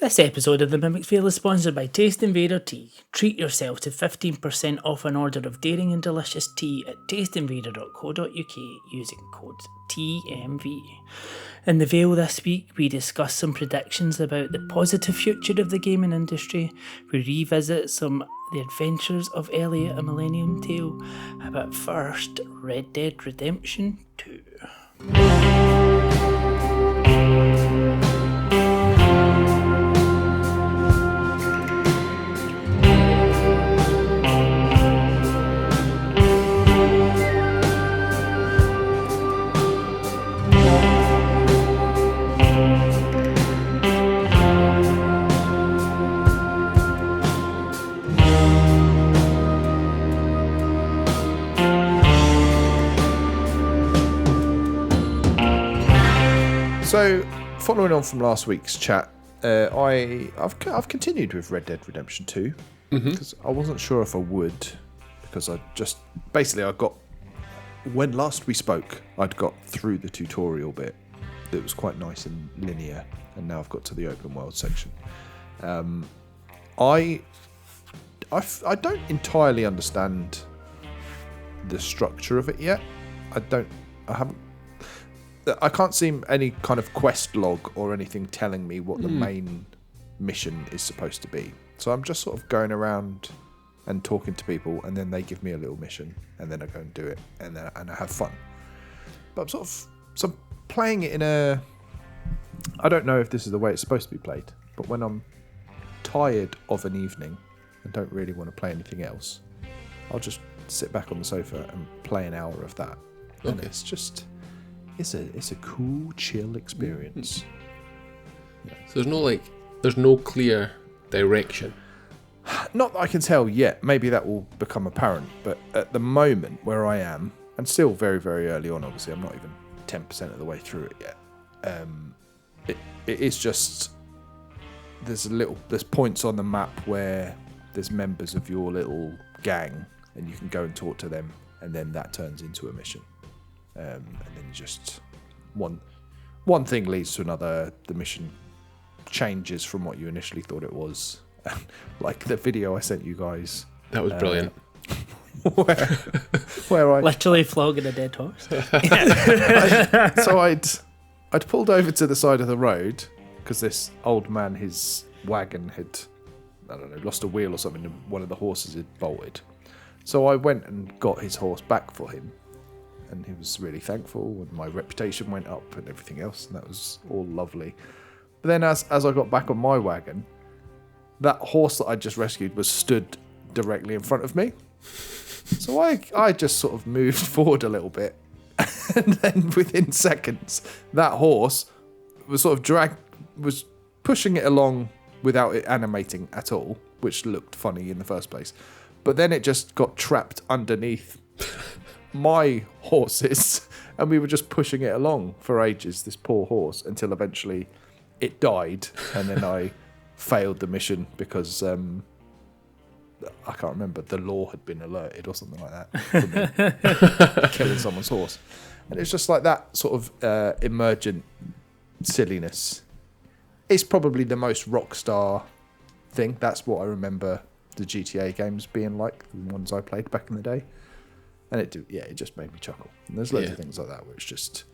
This episode of The Mimic Fail is sponsored by Taste Invader Tea. Treat yourself to 15% off an order of daring and delicious tea at tasteinvader.co.uk using code TMV. In The Veil this week, we discuss some predictions about the positive future of the gaming industry. We revisit some The Adventures of Elliot, a Millennium Tale. But first, Red Dead Redemption 2. So, following on from last week's chat, I've continued with Red Dead Redemption 2 because I wasn't sure if I would, because when last we spoke, I'd got through the tutorial bit that was quite nice and linear, and now I've got to the open world section. I don't entirely understand the structure of it yet. I can't see any kind of quest log or anything telling me what the main mission is supposed to be. So I'm just sort of going around and talking to people, and then they give me a little mission, and then I go and do it, and I have fun. But I'm playing it in a... I don't know if this is the way it's supposed to be played, but when I'm tired of an evening and don't really want to play anything else, I'll just sit back on the sofa and play an hour of that. Okay. And it's just... It's a cool, chill experience. So there's no clear direction. Not that I can tell yet. Maybe that will become apparent. But at the moment where I am, and still very, very early on, obviously, I'm not even 10% of the way through it yet. It is just there's points on the map where there's members of your little gang, and you can go and talk to them, and then that turns into a mission. And then just one thing leads to another. The mission changes from what you initially thought it was. Like the video I sent you guys. That was brilliant. where I literally flogging a dead horse. So I'd pulled over to the side of the road because this old man, his wagon had, I don't know, lost a wheel or something, and one of the horses had bolted. So I went and got his horse back for him. And he was really thankful, and my reputation went up and everything else, and that was all lovely. But then as I got back on my wagon, that horse that I just rescued was stood directly in front of me. So I just sort of moved forward a little bit, and then within seconds, that horse was sort of was pushing it along without it animating at all, which looked funny in the first place. But then it just got trapped underneath my horses, and we were just pushing it along for ages, this poor horse, until eventually it died, and then I failed the mission because I can't remember, the law had been alerted or something like that for me killing someone's horse. And it's just like that sort of emergent silliness. It's probably the most Rockstar thing. That's what I remember the GTA games being like, the ones I played back in the day. And it just made me chuckle. And there's loads of things like that where it's just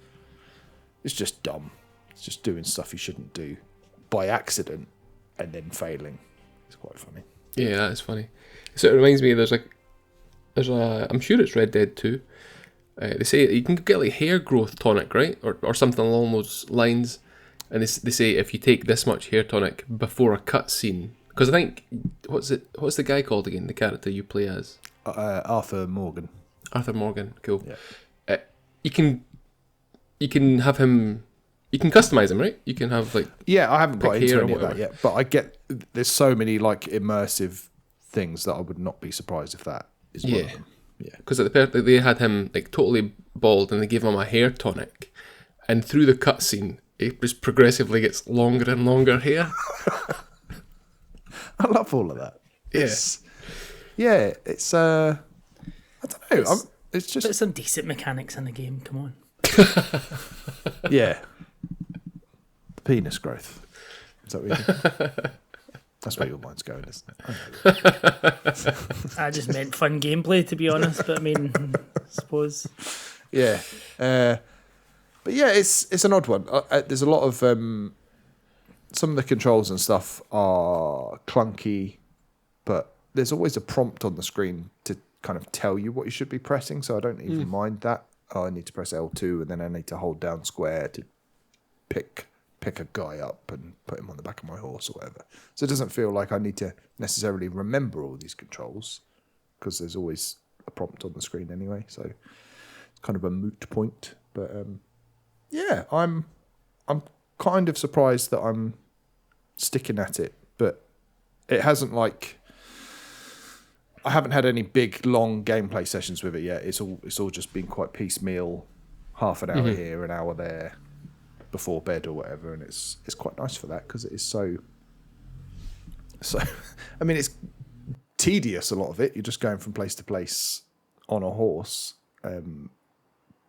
dumb. It's just doing stuff you shouldn't do by accident and then failing. It's quite funny. Yeah, that is funny. So it reminds me, there's a I'm sure it's Red Dead 2. They say you can get like hair growth tonic, right, or something along those lines. And they say if you take this much hair tonic before a cutscene, because I think what's the guy called again? The character you play as? Arthur Morgan. Arthur Morgan, cool. Yeah. You can have him. You can customize him, right? You can have like. Yeah, I haven't got into any of that yet, but I get there's so many like immersive things that I would not be surprised if that is one of them. Yeah, because they had him like totally bald, and they gave him a hair tonic, and through the cutscene, it just progressively gets longer and longer hair. I love all of that. It's I don't know. It's just... There's some decent mechanics in the game, come on. Yeah. The penis growth. Is that what you think? That's where your mind's going, isn't it? I just meant fun gameplay, to be honest. But I mean, I suppose. Yeah. But yeah, it's an odd one. There's a lot of some of the controls and stuff are clunky, but there's always a prompt on the screen to kind of tell you what you should be pressing. So I don't even mind that. Oh, I need to press L2, and then I need to hold down square to pick a guy up and put him on the back of my horse or whatever. So it doesn't feel like I need to necessarily remember all these controls because there's always a prompt on the screen anyway. So it's kind of a moot point. But yeah, I'm kind of surprised that I'm sticking at it, but it hasn't I haven't had any big long gameplay sessions with it yet. It's all just been quite piecemeal, half an hour here, an hour there, before bed or whatever, and it's quite nice for that because it is so. I mean, it's tedious. A lot of it, you're just going from place to place on a horse,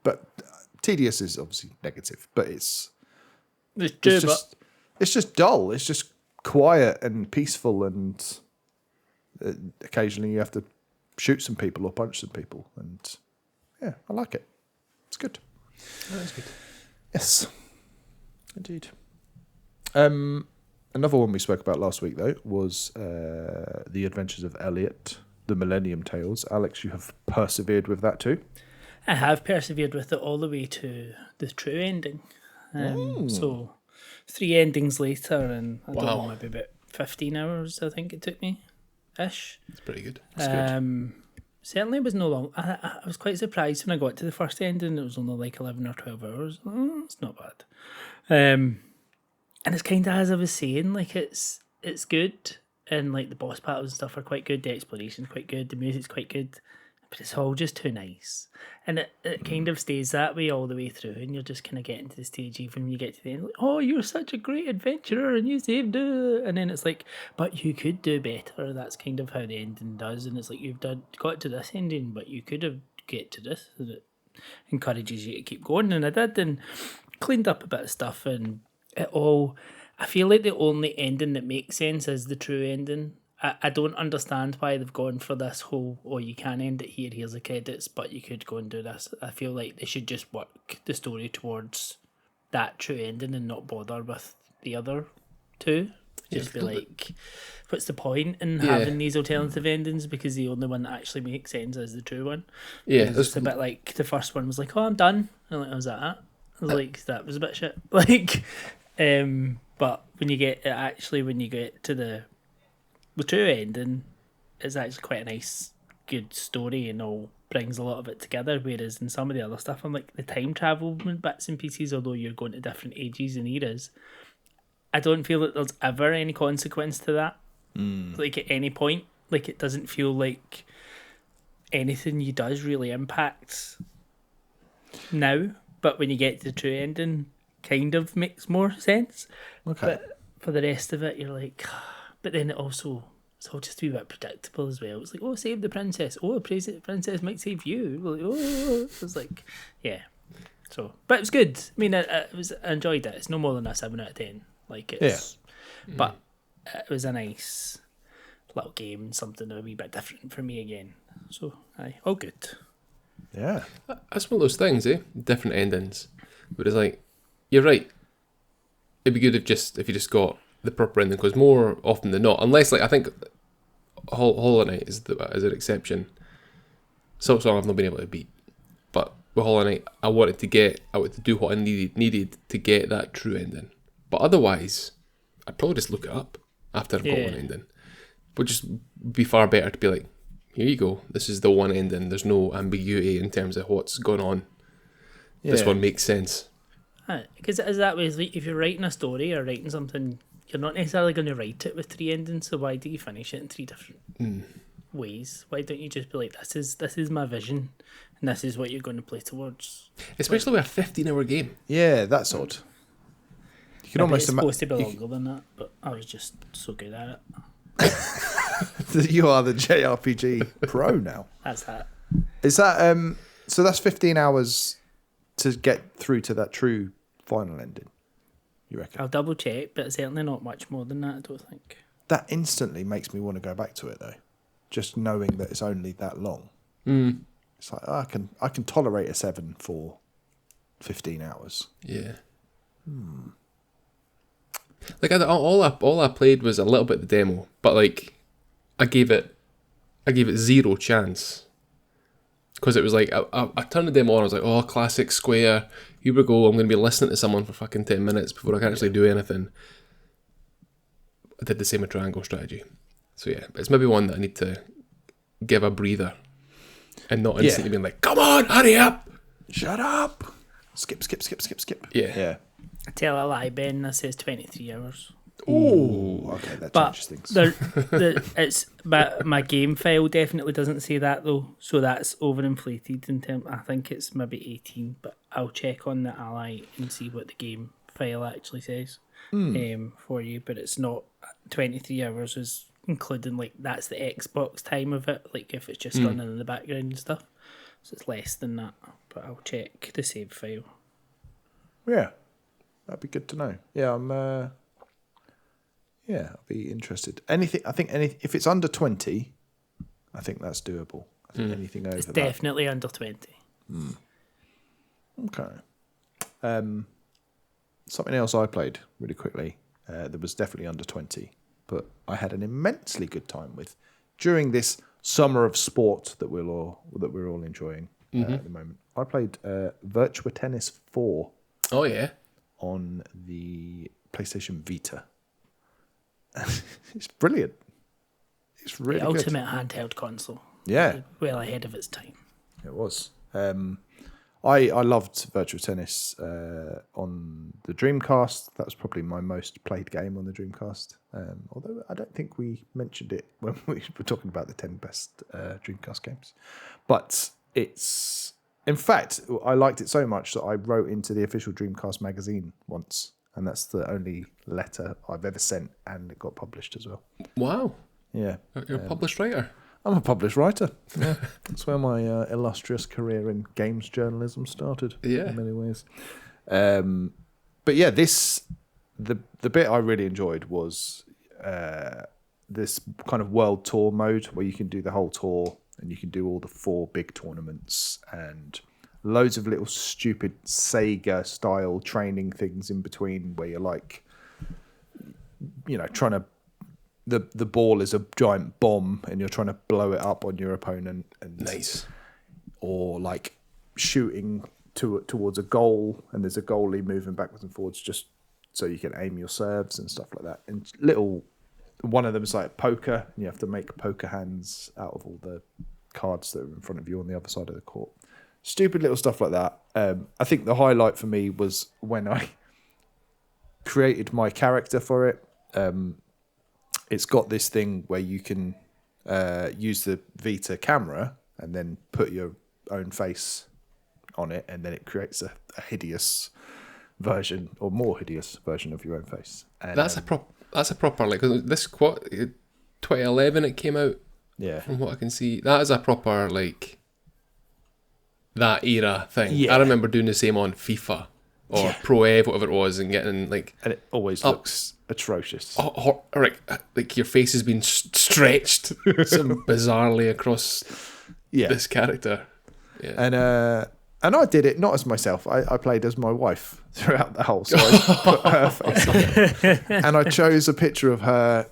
but tedious is obviously negative. But it's just dull. It's just quiet and peaceful, and occasionally you have to shoot some people or punch some people, and yeah, I like it. It's good. Oh, that's good. Yes, indeed. Another one we spoke about last week though was the Adventures of Elliot, the Millennium Tales. Alex, you have persevered with that too. I have persevered with it all the way to the true ending. So 3 endings later, and I don't know, maybe about 15 hours I think it took me ish. That's pretty good. That's good. Certainly it was no long. I was quite surprised when I got to the first ending. It was only like 11 or 12 hours. It's not bad. And it's kind of as I was saying, like it's good, and like the boss battles and stuff are quite good. The exploration's quite good. The music's quite good, but it's all just too nice. And it kind of stays that way all the way through, and you're just kind of getting to the stage even when you get to the end, like, oh, you're such a great adventurer and you saved it. And then it's like, but you could do better. That's kind of how the ending does. And it's like, got to this ending, but you could have get to this. And it encourages you to keep going. And I did, and cleaned up a bit of stuff, and it all, I feel like the only ending that makes sense is the true ending. I don't understand why they've gone for this whole, oh, you can end it here, here's the credits, but you could go and do this. I feel like they should just work the story towards that true ending and not bother with the other two. Just be like, what's the point in having these alternative endings, because the only one that actually makes sense is the true one. Yeah. It's a bit like the first one was like, oh, I'm done. And like, was that it? I was like, that was a bit shit. Like, but when you get to the true ending, it's actually quite a nice, good story, and all brings a lot of it together. Whereas in some of the other stuff, I'm like the time travel bits and pieces, although you're going to different ages and eras, I don't feel that there's ever any consequence to that. Like at any point, like it doesn't feel like anything you does really impacts now. But when you get to the true ending, kind of makes more sense. Okay. But for the rest of it, you're like, but then it's all just a wee bit predictable as well. It's like, oh, save the princess. Oh, the princess might save you. Like, oh, it was like, yeah. So, but it was good. I mean, I enjoyed it. It's no more than a 7 out of 10. Like it's, but it was a nice little game, something a wee bit different for me again. So, aye, all good. Yeah. That's one of those things, different endings. But it's like, you're right. It'd be good if you just got the proper ending, because more often than not, unless like I think Hollow Knight is an exception. Silk Song I've not been able to beat, but with Hollow Knight I wanted to do what I needed to get that true ending. But otherwise, I'd probably just look it up after I've got one ending. Would just be far better to be like, here you go, this is the one ending. There's no ambiguity in terms of what's going on. Yeah. This one makes sense. Because it is that way. Like if you're writing a story or writing something, you're not necessarily going to write it with 3 endings. So why do you finish it in 3 different ways? Why don't you just be like, this is my vision, and this is what you're going to play towards? Especially with a 15-hour game. Yeah, that's odd. You can almost it's supposed to be longer than that, but I was just so good at it. You are the JRPG pro now. That's that. Is that so? That's 15 hours to get through to that true final ending. You reckon? I'll double check, but certainly not much more than that, I don't think. That instantly makes me want to go back to it though, just knowing that it's only that long. It's like I can tolerate a 7 for 15 hours. Yeah. Like all I played was a little bit of the demo, but like I gave it zero chance because it was like I turned the demo on. I was like, oh, classic Square. Here we go. I'm going to be listening to someone for fucking 10 minutes before I can actually do anything. I did the same with Triangle Strategy. So yeah, it's maybe one that I need to give a breather and not instantly being like, come on, hurry up. Shut up. Skip. Yeah. I tell a lie, Ben. That says 23 hours. Oh, okay, that changes things. It's my game file definitely doesn't say that though, so that's overinflated in terms. I think it's maybe 18, but I'll check on the Ally and see what the game file actually says for you. But it's not 23 hours is including like that's the Xbox time of it. Like if it's just running in the background and stuff, so it's less than that. But I'll check the save file. Yeah, that'd be good to know. Yeah, I'll be interested. If it's under 20, I think that's doable. I think anything over it's that. definitely under 20. Okay. Something else I played really quickly that was definitely under 20, but I had an immensely good time with during this summer of sport that we're all enjoying at the moment. I played Virtua Tennis 4. Oh yeah. On the PlayStation Vita. It's brilliant. It's really The good. ultimate handheld console. Yeah. Well ahead of its time. It was. I loved Virtua Tennis on the Dreamcast. That was probably my most played game on the Dreamcast. Although I don't think we mentioned it when we were talking about the 10 best Dreamcast games. But it's... In fact, I liked it so much that I wrote into the official Dreamcast magazine once. And that's the only letter I've ever sent, and it got published as well. Wow. Yeah. You're a published writer. I'm a published writer. Yeah. That's where my illustrious career in games journalism started. Yeah. In many ways. But yeah, the bit I really enjoyed was this kind of world tour mode where you can do the whole tour and you can do all the 4 big tournaments and loads of little stupid Sega style training things in between where you're like, trying to, the ball is a giant bomb and you're trying to blow it up on your opponent. And nice. Or like shooting towards a goal and there's a goalie moving backwards and forwards just so you can aim your serves and stuff like that. And one of them is like poker and you have to make poker hands out of all the cards that are in front of you on the other side of the court. Stupid little stuff like that. I think the highlight for me was when I created my character for it. It's got this thing where you can use the Vita camera and then put your own face on it, and then it creates a hideous version or more hideous version of your own face. And, that's a proper like this 2011 it came out. Yeah. From what I can see, that is a proper like that era thing. Yeah. I remember doing the same on FIFA or Pro Ev, whatever it was, and getting like. And it always looks atrocious. Like your face has been stretched some bizarrely across this character. Yeah. And I did it not as myself. I played as my wife throughout the whole. So I put her face on it. And I chose a picture of her.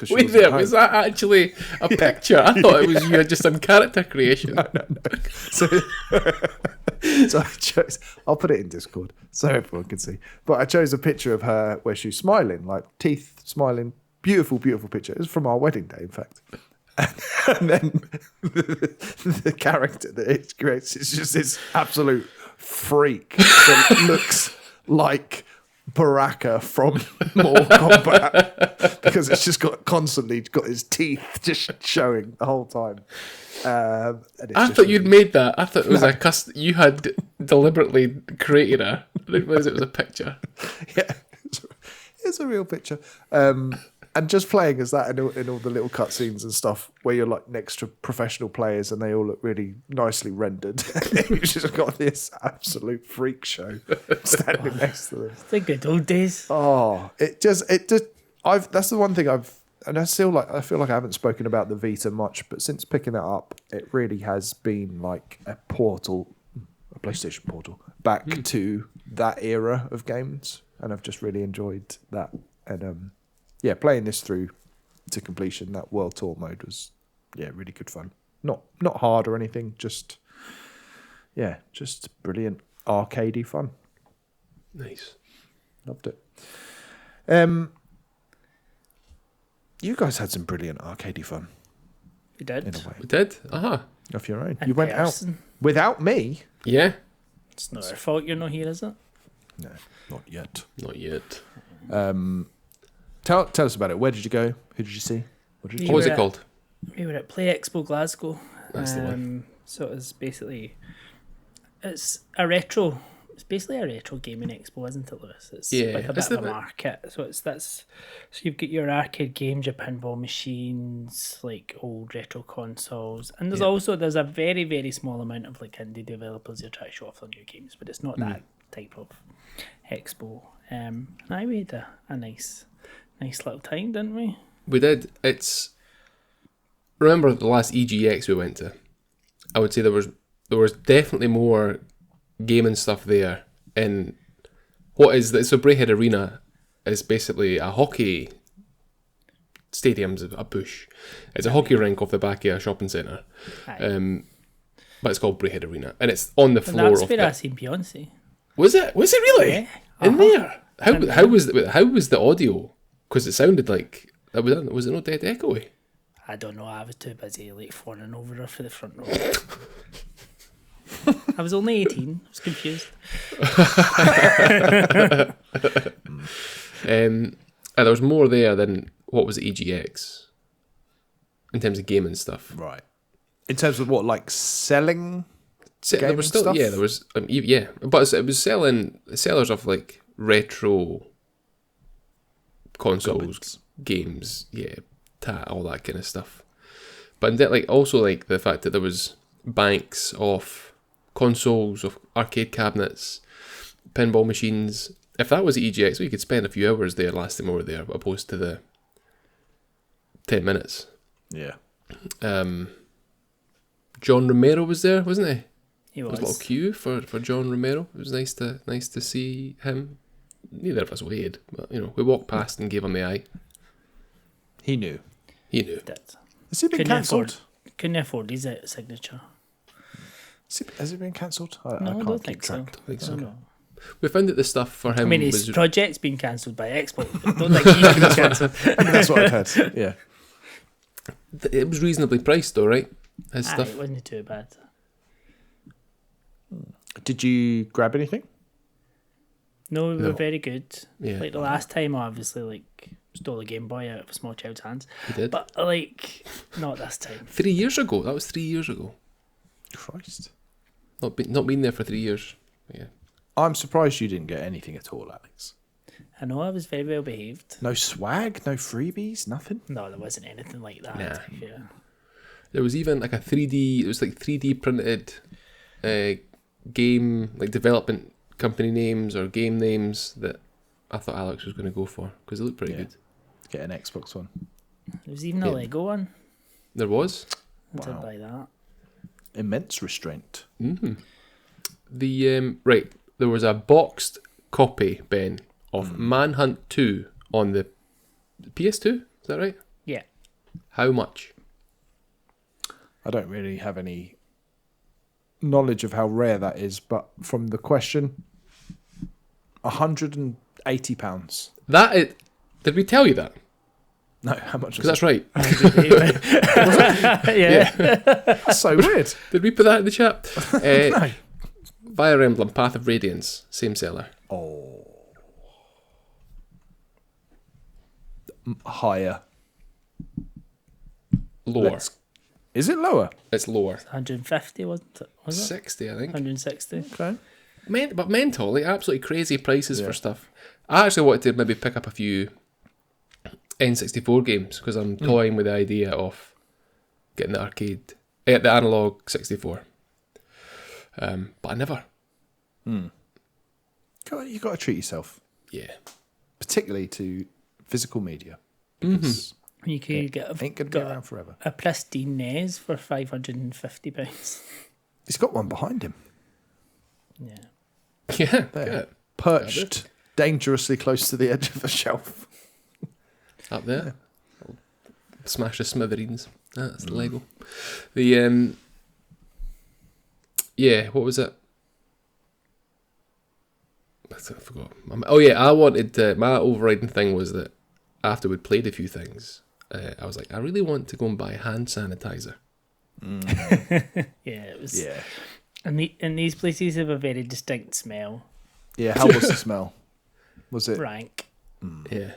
Wait there, was that actually a picture? I thought it was you had just done character creation. No. So I chose. I'll put it in Discord so everyone can see. But I chose a picture of her where she's smiling, like teeth smiling, beautiful, beautiful picture. It was from our wedding day, in fact. And then the character that it creates is just this absolute freak that looks like Baraka from Mortal Kombat because it's just constantly got his teeth just showing the whole time. I thought you'd made that. I thought it was you had deliberately created her. I didn't realize it was a picture. Yeah, it's a real picture. And just playing as that in all the little cutscenes and stuff, where you're like next to professional players and they all look really nicely rendered. You've just got this absolute freak show standing next to them. The good old days. Oh, that's the one thing and I feel like I haven't spoken about the Vita much, but since picking it up, it really has been like a PlayStation portal back to that era of games, and I've just really enjoyed that. And playing this through to completion, that World Tour mode was really good fun. Not hard or anything, just brilliant arcadey fun. Nice. Loved it. You guys had some brilliant arcadey fun. We did. In a way. We did? Uh-huh. Of your own. In You went person. out without me. Yeah. It's not our fault you're not here, is it? No, not yet. Not yet. Tell us about it. Where did you go? Who did you see? What did you What was were it at- called? We were at Play Expo Glasgow. That's the one. So it's basically it's basically a retro gaming expo, isn't it, Lewis? It's Yeah, with a it's bit of the a bit- market. So you've got your arcade games, your pinball machines, like old retro consoles, and there's a very, very small amount of like indie developers who try to show off their new games, but it's not that type of expo. And we had a nice little time, didn't we? We did. Remember the last EGX we went to? I would say there was definitely more gaming stuff there. And so Braehead Arena is basically a hockey stadium's a bush. It's a hockey rink off the back of a shopping centre. But it's called Braehead Arena, and it's on the And floor that's of where I the. seen Beyonce. Was it really Yeah. in there? And How was the audio? Because it sounded like was it not dead echoey? I don't know. I was too busy like fawning over her for the front row. I was only 18. I was confused. And there was more there than what was EGX in terms of gaming stuff. Right. In terms of what, like selling? There Gaming was still stuff? there was but it was sellers of like retro consoles, Gubbins. games, all that kind of stuff. But then, like also like the fact that there was banks of consoles, of arcade cabinets, pinball machines. If that was EGX, we could spend a few hours there last time we were there, opposed to the 10 minutes. Yeah. John Romero was there, wasn't he? He There was. was a little queue for John Romero. It was nice to see him. Neither of us waited, but we walked past and gave him the eye. He knew. He knew. Did. Has he been Couldn't cancelled? Couldn't afford his signature. Has it been cancelled? No, I can't don't keep think so. track. I think I so. don't know. We found that the stuff for him I mean, was his project's been cancelled by Expo. I don't think he's been cancelled. I mean, that's what I've heard. Yeah. it was reasonably priced though, right? His Aye, stuff. it wasn't too bad. Did you grab anything? No, we were No. very good. Yeah. Like the last time, I obviously like stole a Game Boy out of a small child's hands. He did. But like, not this time. 3 years ago. That was 3 years ago. Christ. Not been there for 3 years. Yeah. I'm surprised you didn't get anything at all, Alex. I know I was very well behaved. No swag, no freebies, nothing. No, there wasn't anything like that. Nah. Yeah. There was even like a 3D. It was like 3D printed game, like development company names or game names that I thought Alex was going to go for because they looked pretty Yeah. good. Get an Xbox One. There was even a Yeah. Lego one. There was. I did Wow. buy that. Immense restraint. The right, there was a boxed copy, Ben, of Manhunt 2 on the PS2. Is that right? Yeah. How much? I don't really have any knowledge of how rare that is, but from the question, £180. That is. Did we tell you that? No, how much Because was that's right. Yeah. That's so weird. Did we put that in the chat? No. Fire Emblem Path of Radiance, same seller. Oh. Higher. Lower. Is it lower? It's lower. 150, wasn't it? Was it? 60, I think. 160. Okay. But mental, like absolutely crazy prices Yeah. for stuff. I actually wanted to maybe pick up a few N64 games because I'm toying with the idea of getting the the analog 64. But I never. You got to treat yourself, Yeah. particularly to physical media. Because You could get ain't going to be around forever. a pristine NES for £550. He's got one behind him. Yeah. Yeah. There. Yeah. Perched dangerously close to the edge of the shelf. Up there. Smash the smithereens. That's the Lego. The yeah, what was it? I forgot. Oh yeah, I wanted my overriding thing was that after we'd played a few things, I was like, I really want to go and buy hand sanitizer. Yeah, it was. Yeah. And these places have a very distinct smell. Yeah, how was the smell? Was it Rank. Yeah.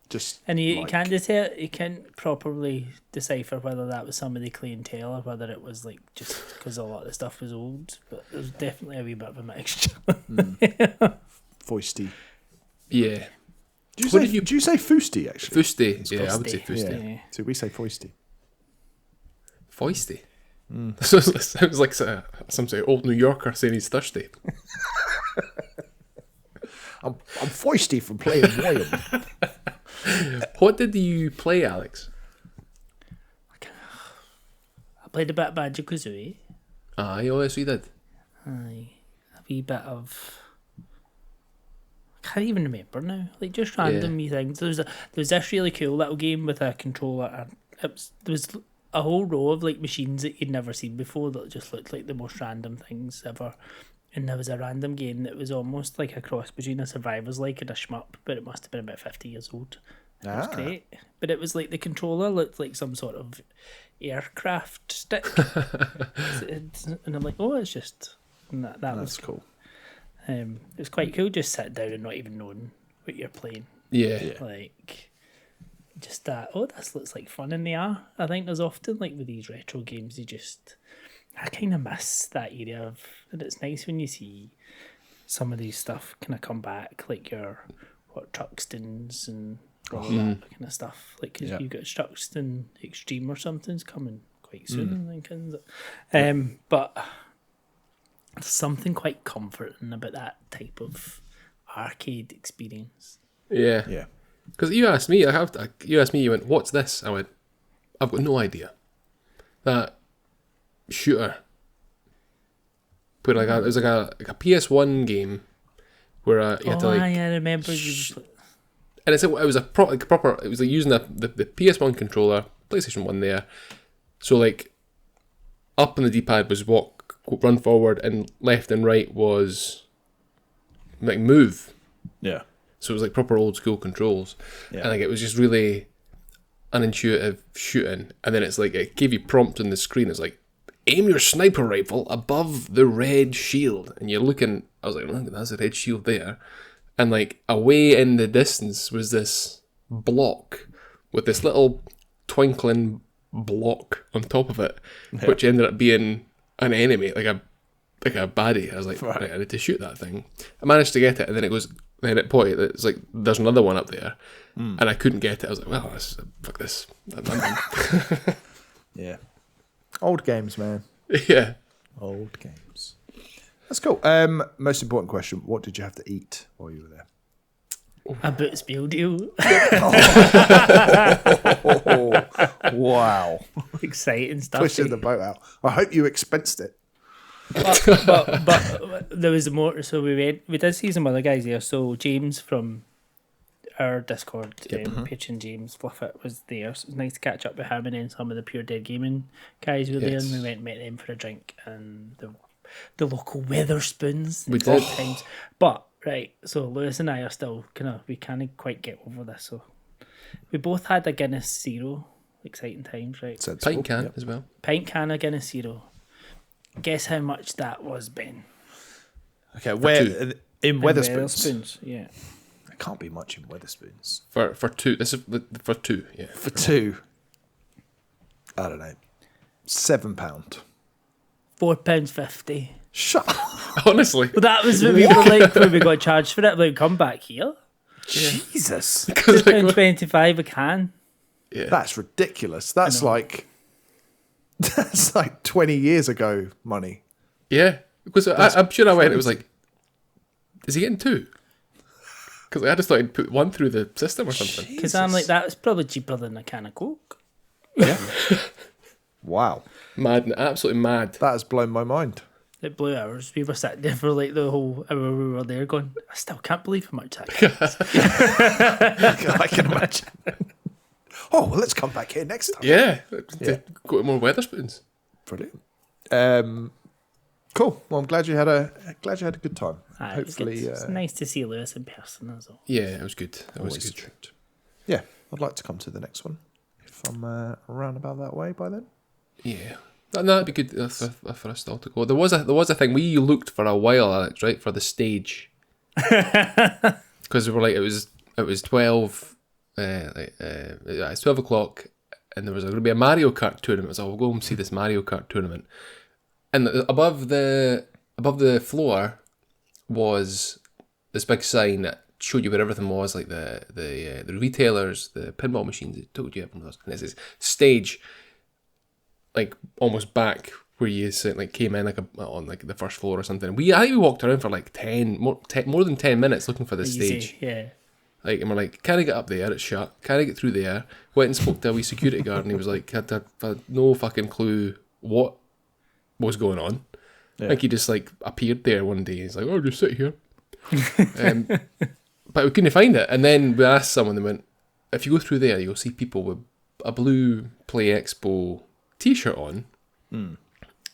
just And you like- you can't properly decipher whether that was some of the clientele or whether it was like just because a lot of the stuff was old. But there's definitely a wee bit of a mixture. foisty? Yeah. Do What did you- you say foosty, actually? Fusty. Yeah, I would say Fusty. fusty. Yeah. So we say foisty. Foisty. Sounds like some sort of old New Yorker saying he's thirsty. I'm foisty from playing William. What did you play, Alex? I played a bit of Banjo-Kazooie. Aye, oh yes, we did. Aye. A wee bit of... I can't even remember now. Like, just random wee things. There was this really cool little game with a controller. And there was a whole row of, like, machines that you'd never seen before that just looked like the most random things ever. And there was a random game that was almost like a cross between a Survivor's Like and a shmup, but it must have been about 50 years old. It was great. But it was like the controller looked like some sort of aircraft stick. And I'm like, oh, it's just... And that That's was cool. it was quite cool just sitting down and not even knowing what you're playing. Yeah. Like, just that, oh, this looks like fun in the air. I think there's often, like, with these retro games, I kind of miss that era of, and it's nice when you see some of these stuff kind of come back, like your, Truxtons and all of that kind of stuff. Like, 'cause you've got Truxton Extreme or something's coming quite soon, I think, isn't it? But there's something quite comforting about that type of arcade experience. Yeah. Yeah. Because you asked me, you went, what's this? I went, I've got no idea. That shooter. But like it was like a PS1 game where you had to like, I remember you. and it was a proper. It was like using the PS1 controller, PlayStation 1 there. So like, up on the D-pad was run forward, and left and right was like move. Yeah. So it was like proper old school controls, Yeah. and like it was just really unintuitive shooting. And then it's like it gave you prompt on the screen. It's like, aim your sniper rifle above the red shield, and you're looking. I was like, look, that's a red shield there, and like away in the distance was this block with this little twinkling block on top of it, which ended up being an enemy, like a baddie. I was like, right, I need to shoot that thing. I managed to get it, and then it pointed. It's like there's another one up there, and I couldn't get it. I was like, well, fuck this. I'm done. Yeah. Old games, man. Yeah. Old games. That's cool. Most important question: what did you have to eat while you were there? A Boots Meal Deal. Oh, wow! Exciting stuff. Pushing the boat out. I hope you expensed it. but there was more. So we did see some other guys there. So James from our Discord, patron James Fluffit was there. So it was nice to catch up with him, and then some of the Pure Dead Gaming guys were there, and we went and met them for a drink, and the local Weatherspoons. We did. Times. But right, so Lewis and I are still we can't quite get over this. So we both had a Guinness Zero. Exciting times, right? Sensible. Pint can Yep. as well. Pint can of Guinness Zero. Guess how much that was, Ben? Okay, where in Weatherspoons? Weatherspoons, yeah. There can't be much in Weatherspoons. For two. This is for two. Yeah. For two, I don't know, £7. £4.50. Shut up. Honestly. Well, that was what we were like when we got charged for it. Like, come back here. Jesus. £2.25 a can. Yeah. That's ridiculous. That's like 20 years ago money. Yeah, because I'm sure I went. It was like, is he getting two? Because I just thought he'd put one through the system or something. Because I'm like, that was probably cheaper than a can of Coke. Yeah. Wow. Mad, absolutely mad. That has blown my mind. It blew ours. We were sat there for like the whole hour we were there going, I still can't believe how much that costs. I can imagine. Oh, well, let's come back here next time. Yeah, go to more Weatherspoons. Brilliant. Cool. Well, I'm glad you had a good time. Hopefully, it's nice to see Lewis in person as well. Yeah, it was good. It was always good. a treat. Yeah, I'd like to come to the next one if I'm around about that way by then. Yeah, that'd be good for us all to go. There was a thing we looked for a while, Alex, right, for the stage, because we were like it was 12, it's 12 o'clock, and there was going to be a Mario Kart tournament. So we'll go and see this Mario Kart tournament, and above the floor was this big sign that showed you where everything was, like the retailers, the pinball machines. It told you everything was, and it says stage, like almost back where you like came in on like the first floor or something. I think we walked around for like more than 10 minutes looking for the stage. Yeah. Like, and we're like, can I get up there? It's shut. Can I get through there? Went and spoke to a wee security guard, and he was like, had no fucking clue what was going on. Yeah. I think he just like appeared there one day. He's like, oh, just sit here. But we couldn't find it. And then we asked someone, they went, if you go through there, you'll see people with a blue Play Expo t-shirt on, and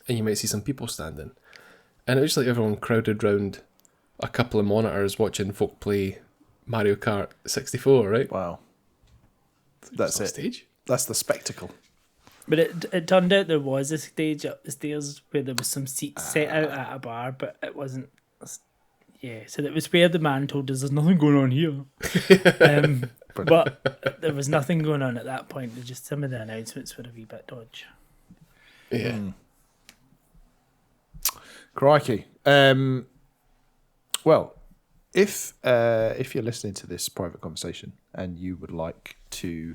you might see some people standing. And it was just like everyone crowded round a couple of monitors watching folk play Mario Kart 64, right? Wow. That's it. Stage. That's the spectacle. But it turned out there was a stage up the stairs where there was some seats set out at a bar, but it wasn't. Yeah, so that was where the man told us there's nothing going on here. But there was nothing going on at that point. Just some of the announcements were a wee bit dodge. Yeah. Crikey. Well, if you're listening to this private conversation and you would like to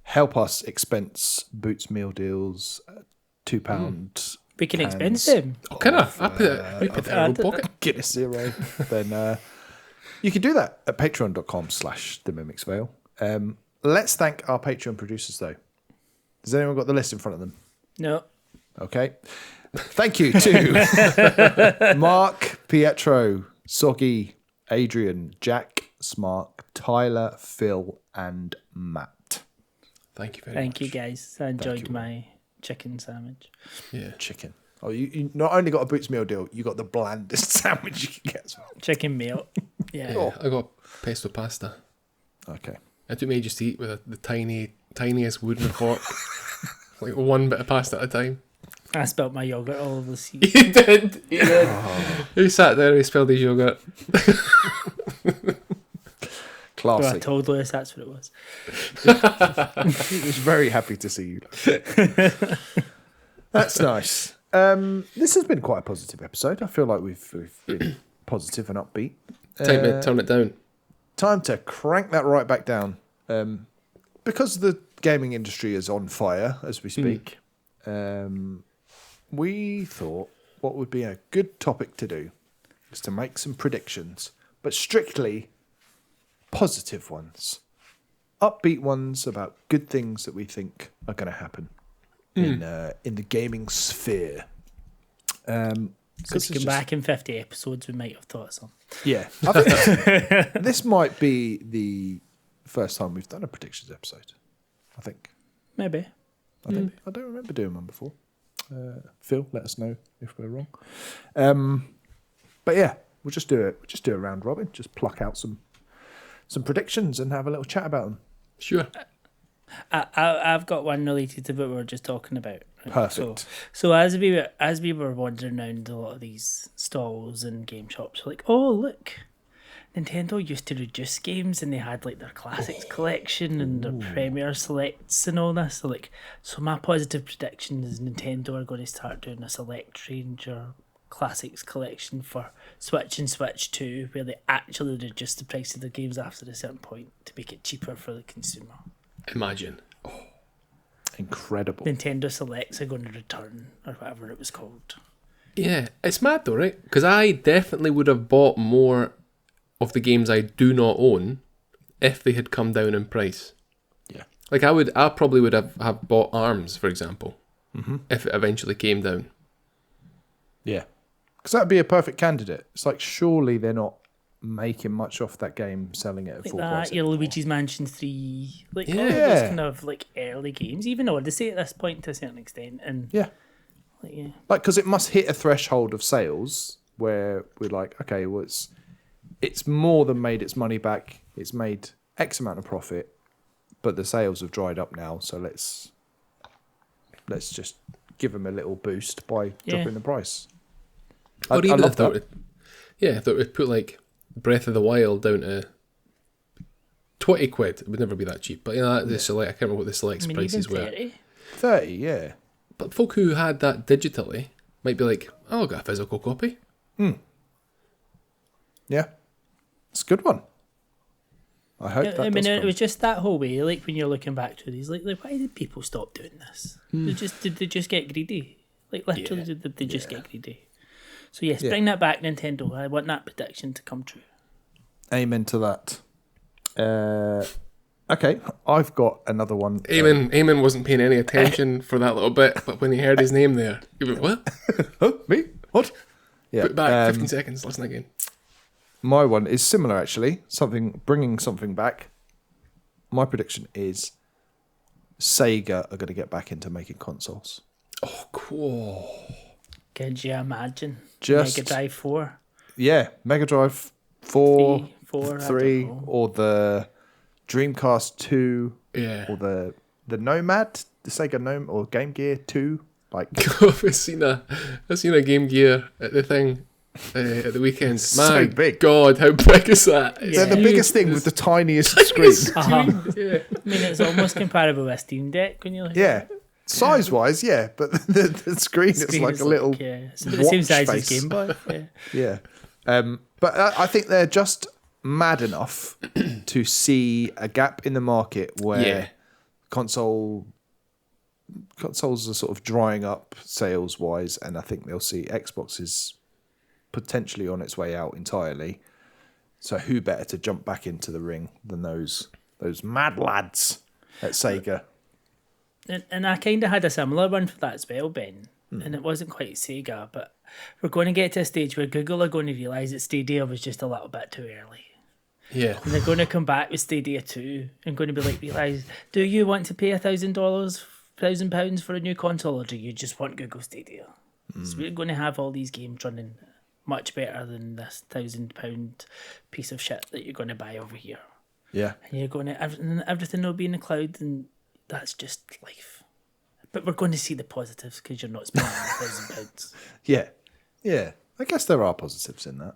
help us expense Boots meal deals, £2 We can cans expense them. Oh, can I? I put that in my own pocket. Guinness Zero, then you can do that at patreon.com/themimicsvale. Let's thank our Patreon producers, though. Has anyone got the list in front of them? No. Okay. Thank you to Mark, Pietro, Soggy, Adrian, Jack, Smark, Tyler, Phil, and Matt. Thank you very much. Thank you, guys. I enjoyed you. my chicken sandwich. Yeah. Chicken. Oh, you not only got a Boots meal deal, you got the blandest sandwich you can get as well. Chicken meal. Yeah. Oh. I got pesto pasta. Okay. It took me ages to eat with the tiniest wooden fork. Like one bit of pasta at a time. I spilled my yogurt all over the seat. He did. He sat there and he spilled his yogurt. Well, I Classy. told Lewis that's what it was. He was very happy to see you. That's nice. This has been quite a positive episode. I feel like we've been positive and upbeat. Time to turn it down. Time to crank that right back down. Because the gaming industry is on fire as we speak, we thought what would be a good topic to do is to make some predictions, but strictly positive ones. Upbeat ones about good things that we think are going to happen in the gaming sphere. So if you come back in 50 episodes, we might have thought of some. Yeah. I think this might be the first time we've done a predictions episode. I think. Maybe. I don't remember doing one before. Phil, let us know if we're wrong. But yeah, we'll just do a round robin. Just pluck out some predictions and have a little chat about them. Sure. I've got one related to what we were just talking about. Right? Perfect. So as we were wandering around a lot of these stalls and game shops, we're like, oh look, Nintendo used to reduce games and they had like their classics collection and their premier selects and all this. So my positive prediction is Nintendo are going to start doing a select range or Classics collection for Switch and Switch 2, where they actually reduce the price of the games after a certain point to make it cheaper for the consumer. Imagine. Incredible. Nintendo Selects are going to return, or whatever it was called. Yeah, it's mad though, right? Because I definitely would have bought more of the games I do not own if they had come down in price. Yeah. Like I probably would have bought ARMS, for example, if it eventually came down. Yeah. Because that would be a perfect candidate. It's like, surely they're not making much off that game selling it at Like full that, price. your Luigi's Mansion 3, like all of Yeah. those kind of like early games, even Odyssey at this point to a certain extent. And Yeah. like, yeah. Like, because it must hit a threshold of sales where we're like, okay, well, it's more than made its money back. It's made X amount of profit, but the sales have dried up now. So let's just give them a little boost by dropping the price. Or I even love if they that. were, yeah, if they would put like Breath of the Wild down to 20 quid. It would never be that cheap. But the select, I can't remember what the select's prices even were. 30. 30, yeah. But folk who had that digitally might be like, oh, I'll get a physical copy. Yeah. It's a good one. I hope that I mean, does it come. was just that whole way. Like when you're looking back to these, like why did people stop doing this? Did they just get greedy? Like literally, Yeah. did they just get greedy? So yes, bring that back, Nintendo. I want that prediction to come true. Amen to that. Okay, I've got another one. Eamon wasn't paying any attention for that little bit, but when he heard his name there, he went, what? Huh? Me? What? Yeah. Put back 15 seconds, listen again. My one is similar, actually. Bringing something back. My prediction is Sega are going to get back into making consoles. Oh, cool. Could you imagine? Just- Mega Drive 4, Yeah, Mega Drive 4, 4, 3, I don't know. or the Dreamcast 2, Yeah. or the Nomad, the Sega Nomad, or Game Gear 2. Like, I've seen a Game Gear at the thing at the weekend. So My big. God, how big is that? It's they're the huge. biggest thing with the tiniest screen. Yeah. I mean, it's almost comparable with a Steam Deck when you look. Yeah, size-wise, yeah, but the screen is like a little it's about the same watch size face. as Game Boy. Yeah. Yeah. But I think they're just mad enough to see a gap in the market where Yeah. consoles are sort of drying up sales-wise, and I think they'll see Xbox is potentially on its way out entirely. So who better to jump back into the ring than those mad lads at Sega? And I kind of had a similar one for that as well, Ben. And it wasn't quite Sega, but we're going to get to a stage where Google are going to realise that Stadia was just a little bit too early. Yeah. And they're going to come back with Stadia 2 and going to be like, realise, do you want to pay $1,000, £1,000 for a new console, or do you just want Google Stadia? So we're going to have all these games running much better than this £1,000 piece of shit that you're going to buy over here. Yeah. And you're going to, everything will be in the cloud, and that's just life. But we're going to see the positives because you're not spending £1,000. Yeah. Yeah. I guess there are positives in that.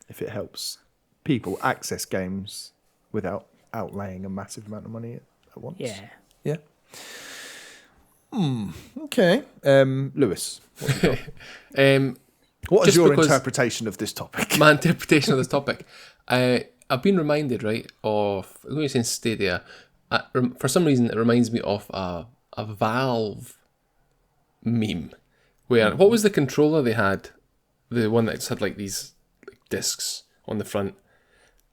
If it helps people access games without outlaying a massive amount of money at once. Yeah. Yeah. Okay. Lewis, what have you got? What is Just your because- interpretation of this topic? My interpretation of this topic. I've been reminded, right, of, when you're saying Stadia, for some reason it reminds me of a Valve meme. Where, what was the controller they had? The one that just had like these discs on the front.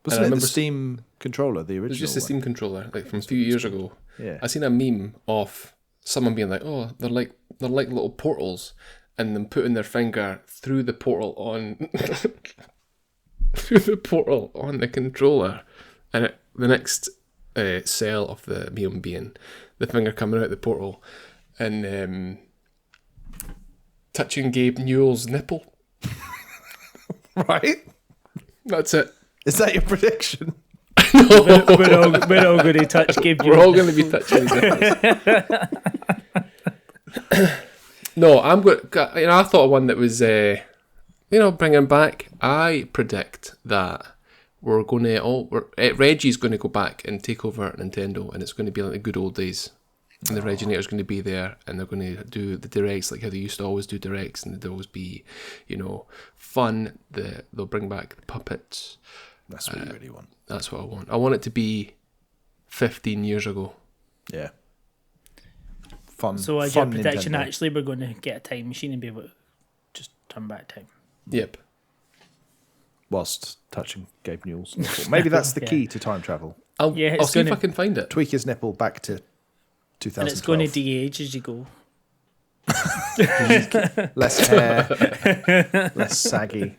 Wasn't I it the remember Steam controller, the original It was just a one? Steam controller, like from a few years ago. Yeah. I seen a meme of someone being like, "Oh, they're like little portals," and them putting their finger through the portal on through the portal on the controller, and the next cell of the meme being the finger coming out the portal and touching Gabe Newell's nipple. Right? That's it. Is that your prediction? we're all going to touch Gabe. We're all going to be touching his nipples. No, I'm going. I thought of one that was, bringing back. I predict that we're going to Reggie's going to go back and take over Nintendo, and it's going to be like the good old days. And the Reginator's going to be there, and they're going to do the directs like how they used to always do directs, and they'll always be, fun. They'll bring back the puppets. That's what you really want. That's what I want. I want it to be 15 years ago. Yeah. Fun. So as fun your prediction, Nintendo. actually, we're going to get a time machine and be able to just turn back time. Yep. Whilst touching Gabe Newell's nipple. Maybe that's the key to time travel. I'll it's see if gonna- I can find it. Tweak his nipple back to 2012. And it's going to de-age as you go. Less hair, less saggy.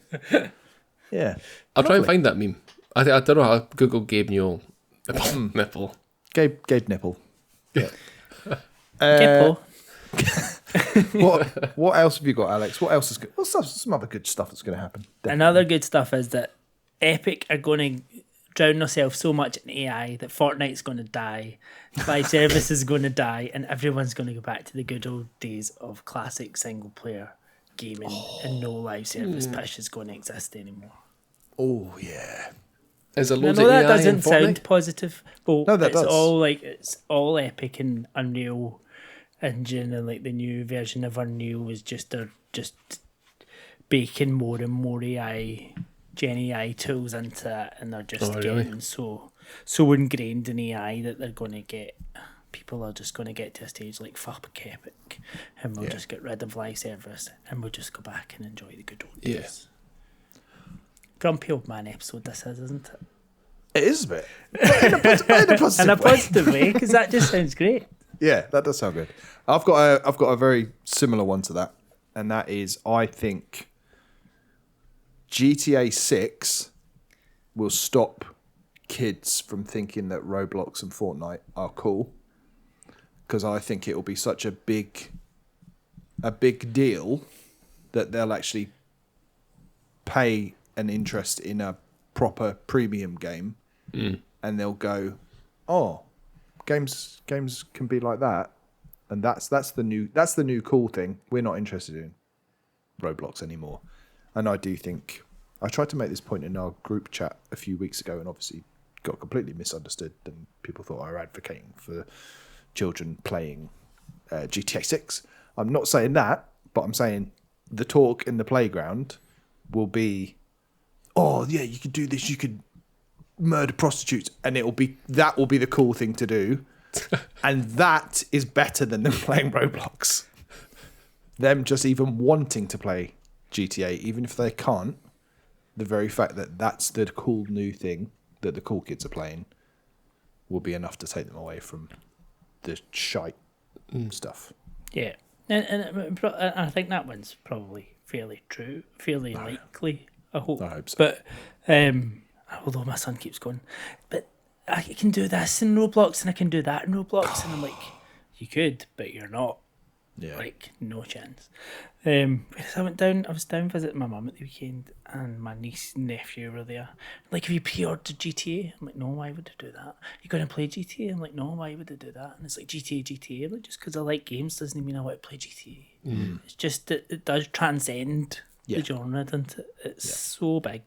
Yeah. I'll try and Lovely. find that meme. I don't know. I'll Google Gabe Newell nipple. Gabe nipple. Yeah. Gippo. What else have you got, Alex? What else is good? What's some other good stuff that's going to happen? Another good stuff is that Epic are going to drown themselves so much in AI that Fortnite's going to die, live service is going to die, and everyone's going to go back to the good old days of classic single player gaming, and no live service push is going to exist anymore. Oh yeah. Is there I loads know of that AI doesn't in sound Fortnite? positive, but No, that it's does. it's all Epic and Unreal Engine, and like the new version of Unreal is they're just baking more and more Gen AI tools into it, and they're just really? getting so ingrained in AI that they're going to get. People are just going to get to a stage like fuck Epic, and we'll just get rid of live service, and we'll just go back and enjoy the good old days. Grumpy old man episode this is, isn't it? It is a bit. In a positive In a way. positive way, because that just sounds great. Yeah, that does sound good. I've got a very similar one to that, and that is I think GTA 6 will stop kids from thinking that Roblox and Fortnite are cool, because I think it will be such a big deal that they'll actually pay an interest in a proper premium game, and they'll go, oh, games can be like that, and that's the new cool thing. We're not interested in Roblox anymore. And I do think I tried to make this point in our group chat a few weeks ago, and obviously got completely misunderstood, and people thought I were advocating for children playing GTA 6. I'm not saying that, but I'm saying the talk in the playground will be, oh yeah, you could do this, you could murder prostitutes, and that will be the cool thing to do. And that is better than them playing Roblox. Them just even wanting to play GTA, even if they can't, the very fact that that's the cool new thing that the cool kids are playing will be enough to take them away from the shite stuff. Yeah, and I think that one's probably fairly true, fairly likely. I hope. hope so. But although my son keeps going, but I can do this in Roblox and I can do that in Roblox, and I'm like, you could, but you're not. Yeah. Like, no chance. Whereas I was down visiting my mum at the weekend, and my niece and nephew were there. Like, have you pre-ordered GTA? I'm like, no, why would I do that? You going to play GTA? I'm like, no, why would I do that? And it's like, GTA. I'm like, just because I like games doesn't mean I want to play GTA. It's just that it does transcend the genre, doesn't it? It's so big.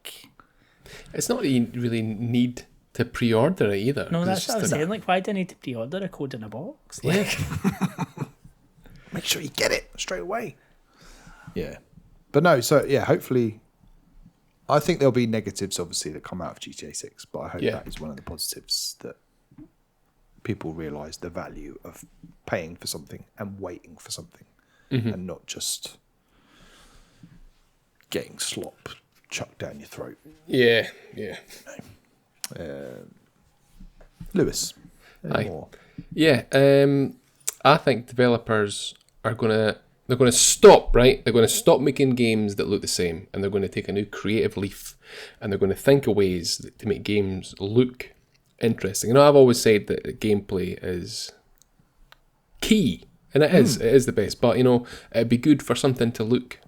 It's not that you really need to pre-order it either. No, 'cause that's it's what I was just saying. Like, why do I need to pre-order a code in a box? Like, Make sure you get it straight away. Yeah. But no, so yeah, hopefully, I think there'll be negatives obviously that come out of GTA 6, but I hope that is one of the positives, that people realise the value of paying for something and waiting for something, and not just getting slop chucked down your throat. Yeah. Lewis, any Aye. more? Yeah, I think developers are they're gonna stop, right? They're gonna stop making games that look the same, and they're gonna take a new creative leaf, and they're gonna think of ways to make games look interesting. You know, I've always said that gameplay is key, and it is the best. But you know, it'd be good for something to look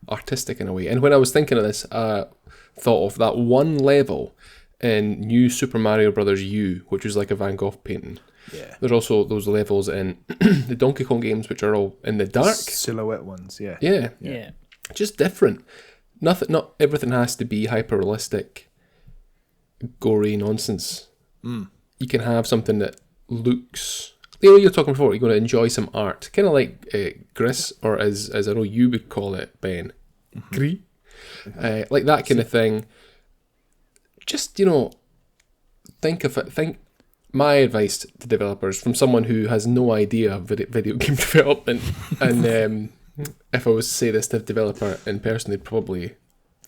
artistic in a way. And when I was thinking of this, I thought of that one level in New Super Mario Brothers U, which was like a Van Gogh painting. Yeah. There's also those levels in the Donkey Kong games, which are all in the dark. Silhouette ones, yeah. yeah. Just different. Not everything has to be hyper realistic, gory nonsense. You can have something that looks you're talking before, you're going to enjoy some art, kind of like Gris, or as I know you would call it, Ben, Gris, like that kind of thing. Just, think of it. My advice to developers, from someone who has no idea of video game development, and if I was to say this to a developer in person, they'd probably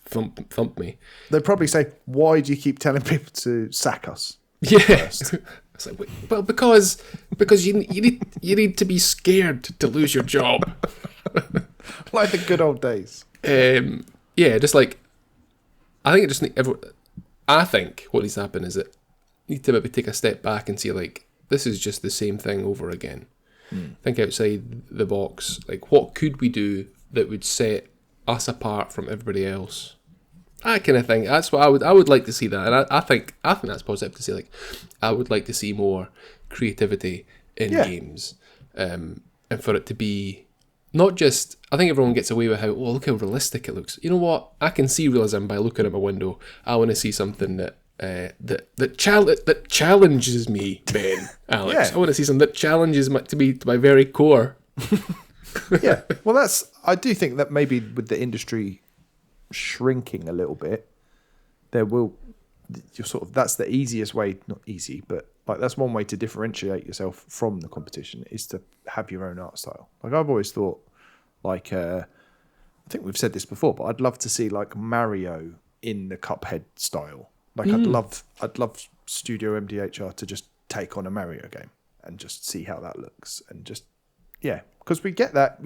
thump me. They'd probably say, "Why do you keep telling people to sack us?" Yeah. It's like, well, because you need to be scared to lose your job. Like the good old days. Yeah, just like, I think it just I think what needs to happen is that you need to maybe take a step back and see, like, this is just the same thing over again. Think outside the box. Like, what could we do that would set us apart from everybody else? That kind of thing. That's what I would like to see that, and I think that's positive to say. Like, I would like to see more creativity in games, and for it to be not just. I think everyone gets away with look how realistic it looks. You know what? I can see realism by looking at my window. I want to see something that challenges me, Ben, Alex. Yeah. I want to see something that challenges to my very core. Yeah. Well, I do think that maybe with the industry shrinking a little bit, that's the easiest way, not easy, but like that's one way to differentiate yourself from the competition, is to have your own art style. Like, I've always thought, like, I think we've said this before, but I'd love to see like Mario in the Cuphead style. Like, I'd love Studio MDHR to just take on a Mario game and just see how that looks, and just because we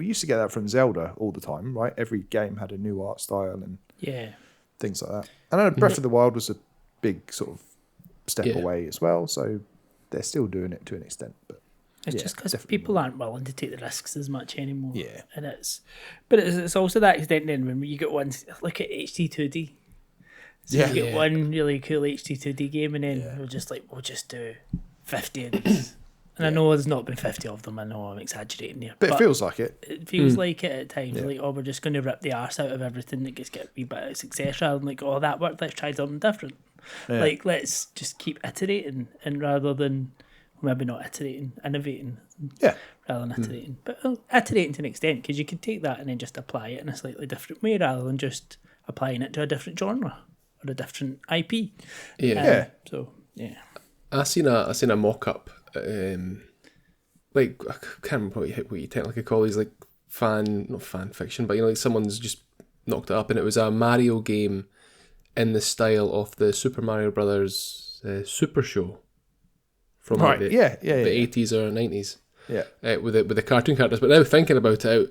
used to get that from Zelda all the time, right? Every game had a new art style and things like that. And I know Breath of the Wild was a big sort of step away as well, so they're still doing it to an extent. But it's just because people aren't willing to take the risks as much anymore. Yeah. And it's also that extent then when you get one, look at HD2D. So you get one really cool HD2D game, and then we'll just do 50 of these. And I know there's not been 50 of them. I know I'm exaggerating here. But it feels like it. It feels like it at times. Like, we're just going to rip the arse out of everything that gets a wee bit of success, rather than like, that worked, let's try something different. Yeah. Like, let's just keep iterating, and rather than, maybe not iterating, innovating. Rather than iterating. But iterating to an extent, because you could take that and then just apply it in a slightly different way, rather than just applying it to a different genre or a different IP. So, yeah. I seen a mock-up. Like, I can't remember what you technically call these, like not fan fiction, but like someone's just knocked it up, and it was a Mario game in the style of the Super Mario Brothers Super Show from like the 80s or 90s. With the cartoon characters. But now thinking about it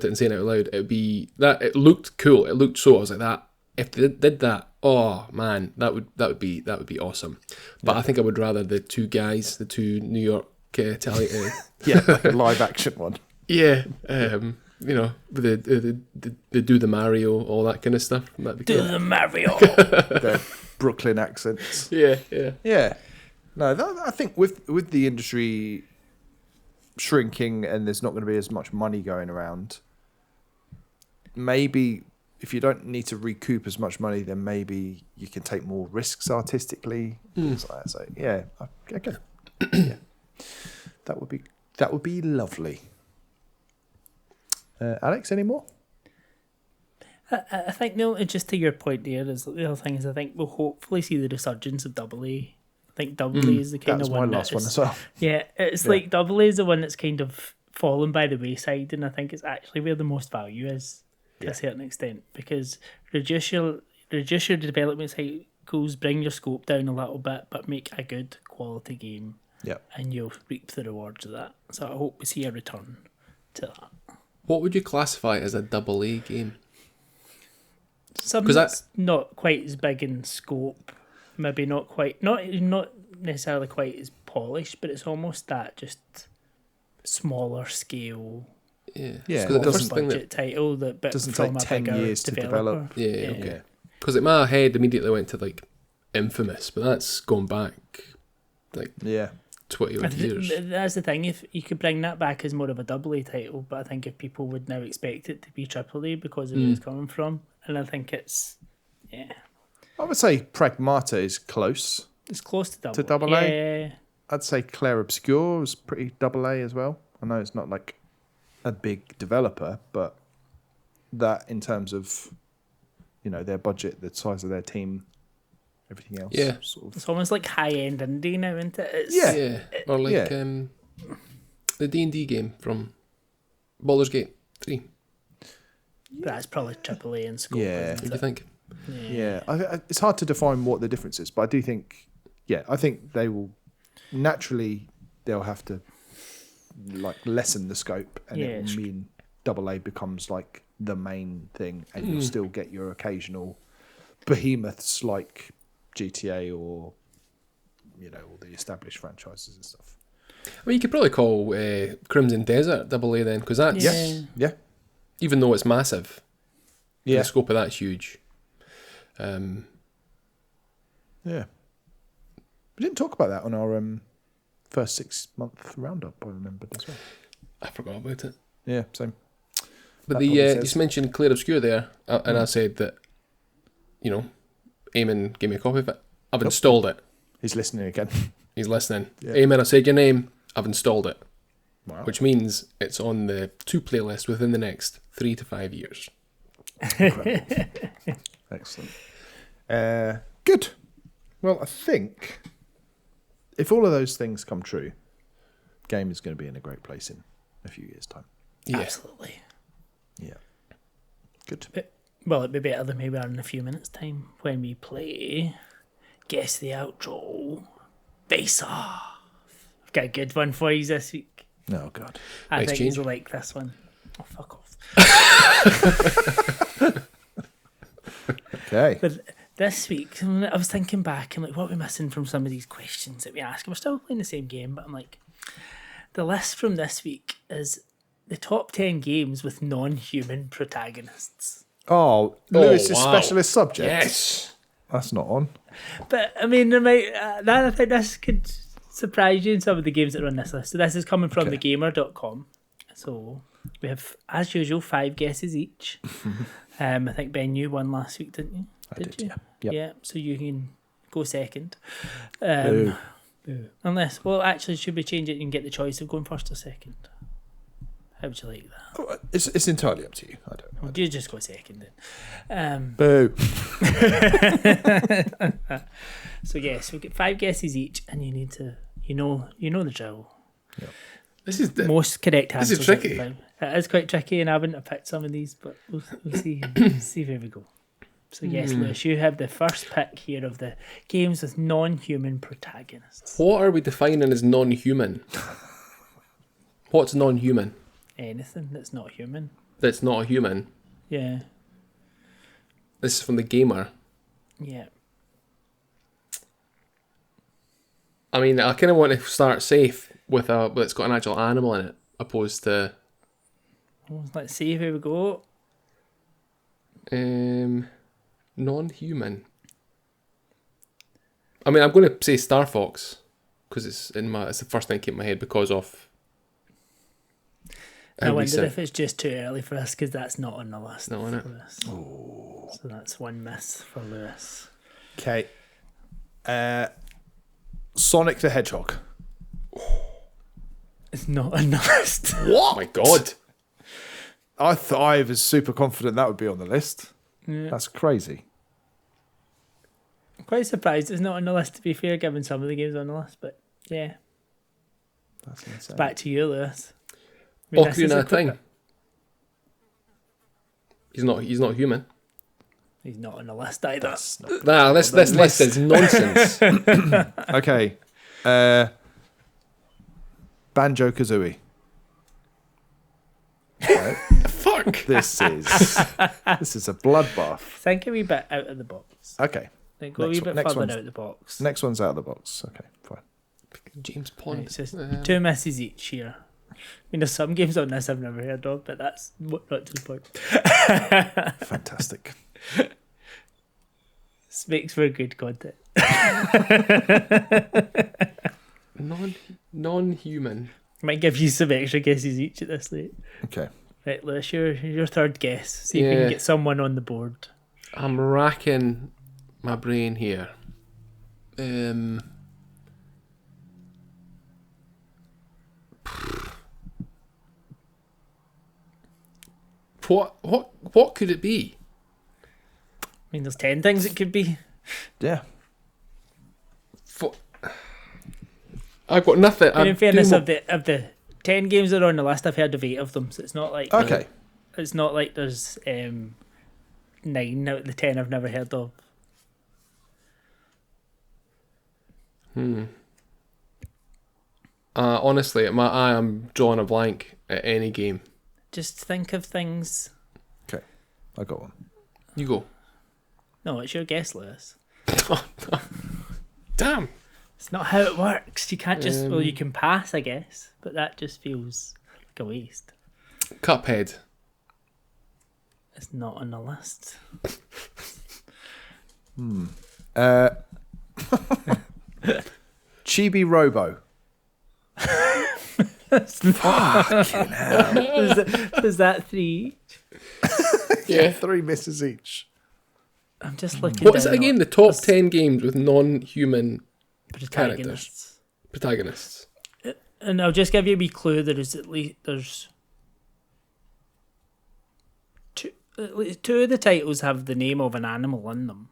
and saying it out loud, it looked cool. It looked so. I was like, that if they did that, oh man, that would be awesome. But I think I would rather the two New York Italian, like a live action one. With the do the Mario, all that kind of stuff. That'd be do the Mario. Their Brooklyn accents. Yeah. No, I think with the industry shrinking and there's not going to be as much money going around, maybe if you don't need to recoup as much money, then maybe you can take more risks artistically. Things like that. So okay. That would be lovely. Alex, any more? I think just to your point there, is the other thing is I think we'll hopefully see the resurgence of AA. I think AA is the kind of one. That was my last one as well. Yeah, it's like AA is the one that's kind of fallen by the wayside, and I think it's actually where the most value is to a certain extent, because reduce your development cycles, bring your scope down a little bit, but make a good quality game. Yeah, and you'll reap the rewards of that. So I hope we see a return to that. What would you classify as a AA game? Something that's not quite as big in scope, maybe not necessarily quite as polished, but it's almost that just smaller scale. Yeah. It doesn't budget title that doesn't take 10 years to develop. Yeah. Because my head immediately went to like Infamous, but that's gone back like 20 odd years. That's the thing. If you could bring that back as more of a AA title, but I think if people would now expect it to be AAA because of where it's coming from, and I think it's I would say Pragmata is close. It's close to AA. Yeah. I'd say Claire Obscure is pretty double A as well. I know it's not like a big developer, but that in terms of, their budget, the size of their team, everything else. Yeah. Sort of. It's almost like high-end indie now, isn't it? It's, Yeah. Or like Yeah. The D&D game from Baldur's Gate 3. That's probably AAA in scope, Yeah. What isn't do you it? think? Yeah. It's hard to define what the difference is, but I do think, I think they will naturally, they'll have to like lessen the scope, and Yeah, it will mean AA becomes like the main thing, and you'll still get your occasional behemoths like GTA or all the established franchises and stuff. I mean, you could probably call Crimson Desert AA then, because that's Yeah. even though it's massive, Yeah. the scope of that's huge. Yeah. We didn't talk about that on our first 6-month roundup, I remembered as well. I forgot about it. Yeah, same. But That the probably you says- just mentioned Claire Obscure there, and I said that, Eamon gave me a copy of it. I've installed it. He's listening again. He's listening. Yeah. Eamon, I said your name. I've installed it, Wow. which means it's on the to playlist within the next 3 to 5 years. Excellent. Good. Well, I think if all of those things come true, game is going to be in a great place in a few years' time. Yeah. Absolutely. Yeah. Good. Well, it'd be better than maybe in a few minutes' time when we play Guess the Outro Face Off. I've got a good one for you this week. Oh, God. I Nice think change. you'll like this one. Oh, fuck off. Okay. But this week, I was thinking back and like, what are we missing from some of these questions that we ask? We're still playing the same game, but I'm like, the list from this week is the top 10 games with non-human protagonists. Oh, Lewis's wow. specialist subject. Yes. That's not on. But I mean, there might, I think this could surprise you in some of the games that are on this list. So this is coming from thegamer.com. So we have, as usual, 5 guesses each. I think Ben, you won last week, didn't you? I did, you? yeah. Yep. Yeah, so you can go second. Boo. Boo. Unless, well, actually, should we change it and get the choice of going first or second? How would you like that? Oh, it's entirely up to you. I don't know. You just go second then. Boo. So yes, we get 5 guesses each, and you need to, you know the drill. This is the, Most correct This answers. is tricky. It is quite tricky, and I wouldn't have picked some of these, but we'll see. See where we go. So yes, Lewis, you have the first pick here of the games with non-human protagonists. what are we defining as non-human? What's non-human? Anything that's not human. That's not a human. Yeah. This is from the gamer. Yeah. I mean, I kind of want to start safe with that's got an actual animal in it, opposed to Well, let's see where we go. non-human. I mean, I'm going to say Star Fox because it's the first thing that came in my head because of. I how wonder recent- if it's just too early for us because that's not on the list. Not on it. for Lewis. So that's one miss for Lewis. Okay. Sonic the Hedgehog. It's not on the list. Oh my god! I was super confident that would be on the list. Yeah. That's crazy. I'm quite surprised it's not on the list, to be fair, given some of the games on the list. But yeah, That's insane. back to you, Lewis. I mean, this is Ocarina a of quick- Time. He's not human. He's not on the list either. That's not- Nah, this list is nonsense. Okay. Banjo Kazooie. Fuck. This is a bloodbath. Think a wee bit out of the box. Okay. Then go a wee bit Next further one's- out of the box. Next one's out of the box. Okay, fine. James Pond. Right, so it's 2 misses each here. I mean, there's some games on this I've never heard of, but that's not to the point. Fantastic. This makes for good content. Non-human. Might give you some extra guesses each at this late. Okay. Right, Lewis, your third guess. See if you Yeah. can get someone on the board. I'm racking my brain here. What could it be? I mean, there's 10 things it could be. Yeah. I've got nothing. And in fairness, of the 10 games that are on the list, I've heard of 8 of them, so it's not like Okay. it's not like there's 9 out of the 10 I've never heard of. Honestly, I am drawing a blank at any game. Just think of things. Okay. I got one. You go. No, it's your guess, Lewis. Damn. It's not how it works. You can't just. Well, you can pass, I guess, but that just feels like a waste. Cuphead. It's not on the list. Chibi Robo. Fucking hell. Was that 3? Yeah. 3 misses each. I'm just looking. What is it down again? on The top 10 games with non-human protagonists. protagonists. And I'll just give you a wee clue. There's at least 2 of the titles have the name of an animal in them.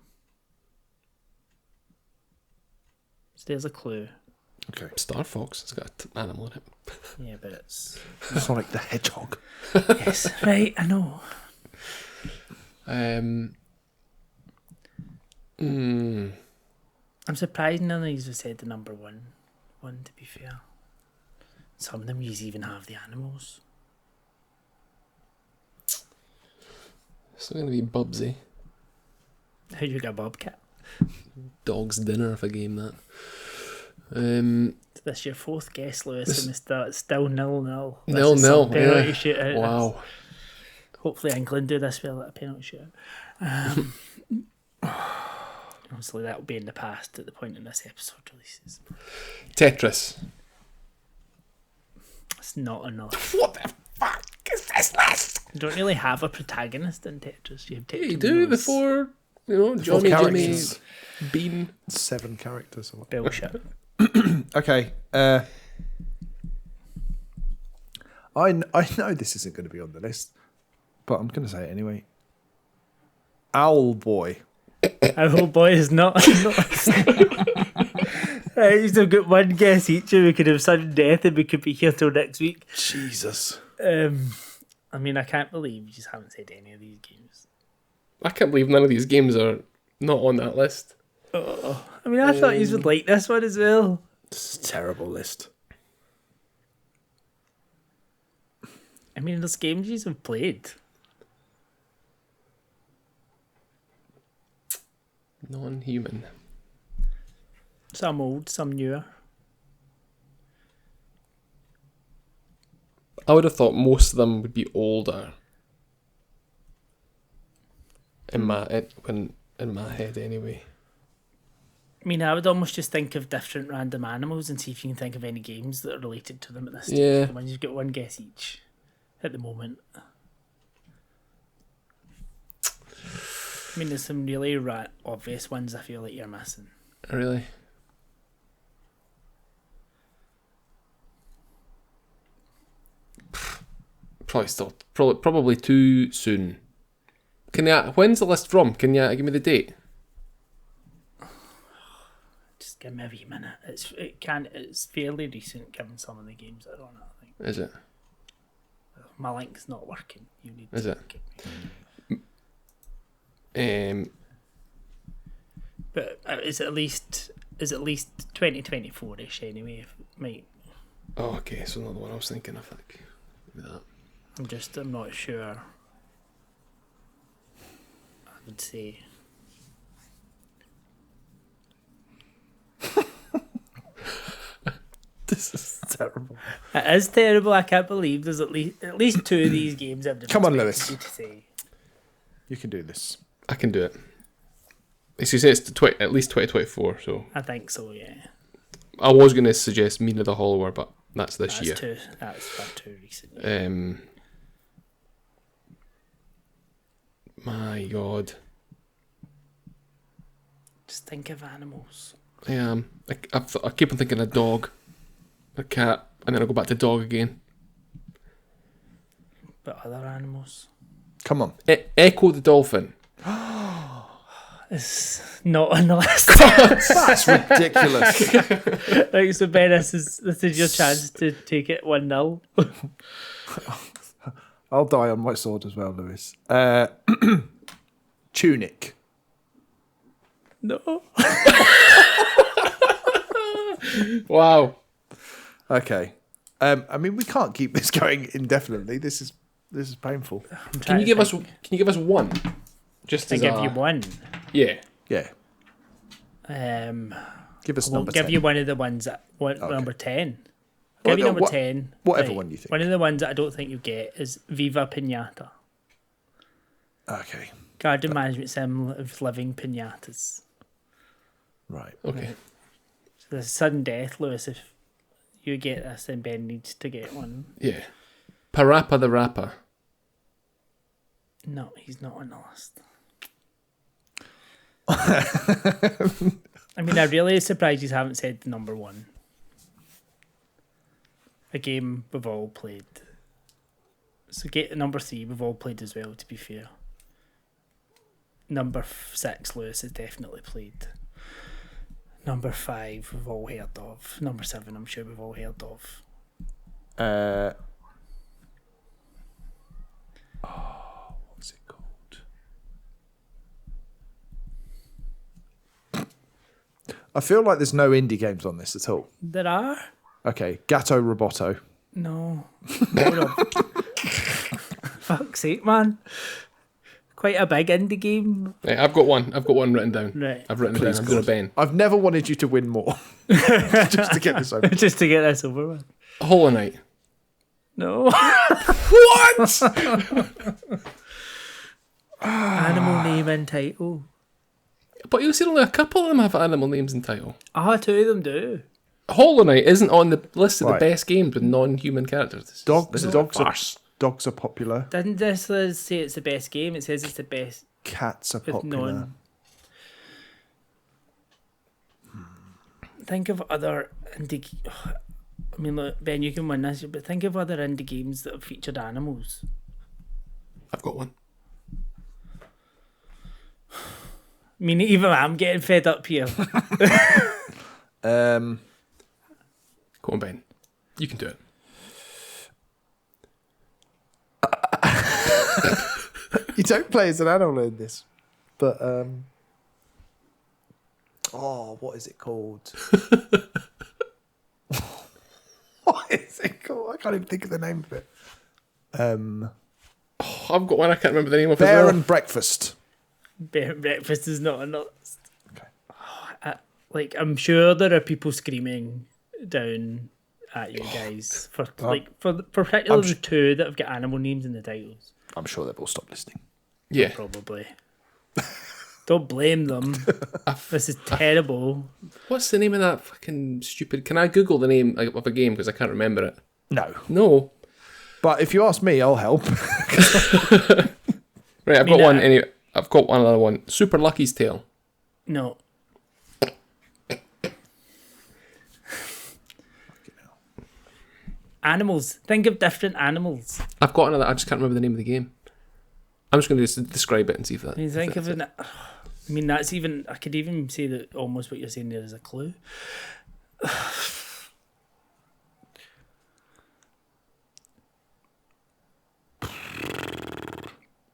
So there's a clue. Okay. Star Fox has got an animal in it. Yeah, but it's Sonic the Hedgehog. yes, right. I know. I'm surprised none of these have said the number one. To be fair, some of them even have the animals. It's going to be Bubsy. How do you get a bobcat? Dog's Dinner if I game that. This is your 4th guess, Lewis, and it's still 0-0. 0-0, Penalty yeah. shootout. Wow. Hopefully England do this well at a penalty shootout. Obviously that will be in the past at the point in this episode releases. Tetris. It's not another. What the fuck is this list? You don't really have a protagonist in Tetris. You have Tetris. Yeah, you do. The 4, Johnny, Jimmy, characters. Bean. 7 characters. Or what? Bullshit. Okay. I know this isn't going to be on the list, but I'm going to say it anyway. Owl Boy. Our whole boy is not. He's have got one guess each, and we could have sudden death, and we could be here till next week. Jesus. I mean, I can't believe you just haven't said any of these games. I can't believe none of these games are not on that list. I mean, I thought you would like this one as well. This is a terrible list. I mean, there's games you have played. Non-human. Some old, some newer. I would have thought most of them would be older. In my head, anyway. I mean, I would almost just think of different random animals and see if you can think of any games that are related to them at this stage. Yeah. The ones you've got one guess each at the moment. I mean, there's some really obvious ones I feel like you're missing. Really? Probably too soon. When's the list from? Can you give me the date? Just give me a wee minute. It's fairly recent given some of the games that are on it, I think. Is it? My link's not working. You need Is to it? get But it's at least 2024-ish anyway. If it might. Oh, okay. So not the one I was thinking. I think. Maybe that. I'm not sure. I would say. This is terrible. It is terrible. I can't believe there's at least 2 of these games I've Come on, expected Lewis. you to say. You can do this. I can do it. As you say, it's at least 2024. So I think so. Yeah. I was going to suggest Mina the Hollower, but that's this year. That's far too recent. My God. Just think of animals. I am. I keep on thinking a dog, a cat, and then I go back to dog again. But other animals. Come on. Echo the Dolphin. It's not on the list. That's ridiculous. Right, so Ben, this is your chance to take it 1-0. I'll die on my sword as well, Lewis. Tunic. No. Wow. Okay. I mean, we can't keep this going indefinitely. This is painful. Can you give us one? Just I as give you one. Yeah. Yeah. Give us We'll number give 10. you one of the ones that number 10. Well, Give you no, number 10. whatever one you think. One of the ones that I don't think you get is Viva Pinata. Okay. Garden management sim of living pinatas. Right. Okay. So there's sudden death, Lewis. If you get this, then Ben needs to get one. Yeah. Parappa the Rapper. No, he's not on the list. I mean, I'm really surprised you haven't said number one. A game we've all played. So get number 3, we've all played as well, to be fair. Number 6, Lewis has definitely played. Number 5, we've all heard of. Number 7, I'm sure we've all heard of. What's it called? I feel like there's no indie games on this at all. There are? Okay, Gatto Roboto. No. Hold on. Fuck's sake, man. Quite a big indie game. Right, I've got one written down. Right. I've written it down. I'm going to Ben. I've never wanted you to win more. Just to get this over. Just to get this over with. Hollow Knight. No. What? Animal name and title. But you said only a couple of them have animal names and title. 2 of them do. Hollow Knight isn't on the list of Right. the best games with non-human characters. Dogs are farce. dogs are popular. Didn't this say it's the best game? It says it's the best Cats are with popular. none. Think of other indie... I mean, look, Ben, you can win this, but think of other indie games that have featured animals. I've got one. I mean, even I'm getting fed up here. Go on, Ben. You can do it. You don't play as an animal in this, but what is it called? What is it called? I can't even think of the name of it. I've got one I can't remember the name of Bear as well. and Breakfast. Bear and Breakfast is not on the list. Okay. I'm sure there are people screaming down at you guys for particularly the 2 that have got animal names in the titles. I'm sure they've all stopped listening. Yeah. Probably. Don't blame them. This is terrible. What's the name of that fucking stupid... Can I Google the name of a game because I can't remember it? No. No. But if you ask me, I'll help. Right, I've got one anyway. I've got one other one. Super Lucky's Tale. No. Animals. Think of different animals. I've got another. I just can't remember the name of the game. I'm just going to just describe it and see if that. I mean, think of an... I mean, that's even... I could even say that almost what you're saying there is a clue.